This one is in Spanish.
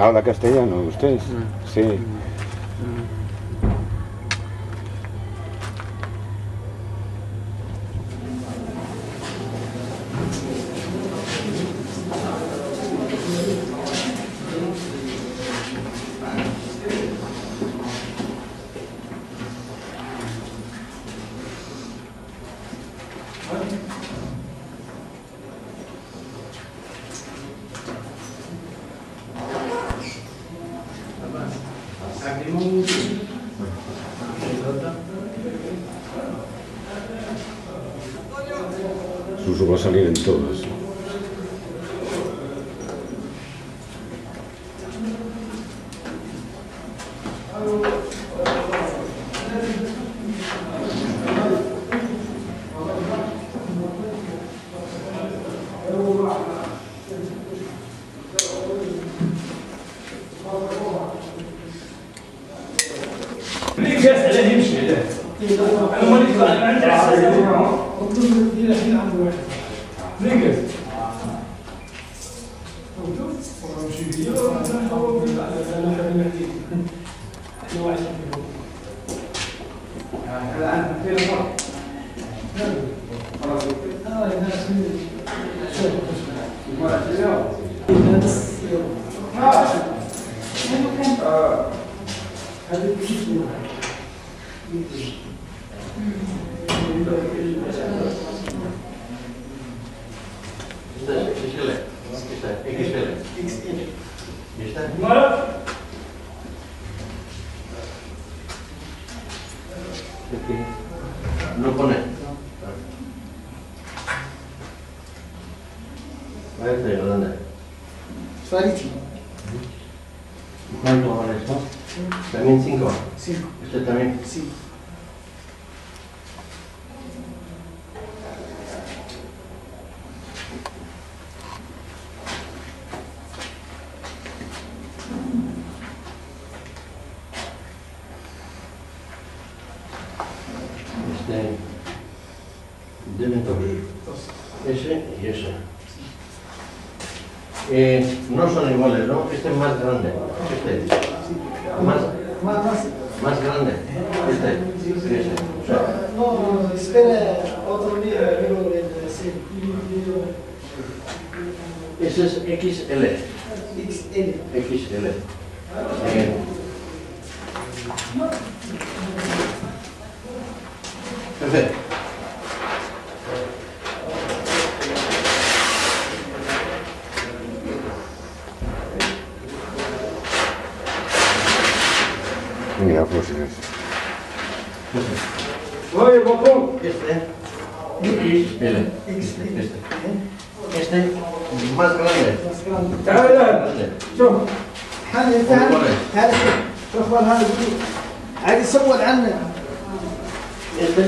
Habla castellano usted. Sí. Suso va a salir en todas. ليك اسئله يمشي له انا ما عندي اسئله الى الحين عنده واحد ليك No pone. Este grande. Suárez. ¿Cuánto vale esto? También 5. 5. Este también. 5. Deben dos. Ese y ese. No son iguales, ¿no? Este es más grande. Este. Más grande. Este. Ese. O sea, No, espera otro día, luego sí. Ese es XL. XL. XL. Perfecto. Mira, pues es. Oye, botón. Este. Este más grande. تعال شوف هذا شوف هذا عادي يسول عنه. Este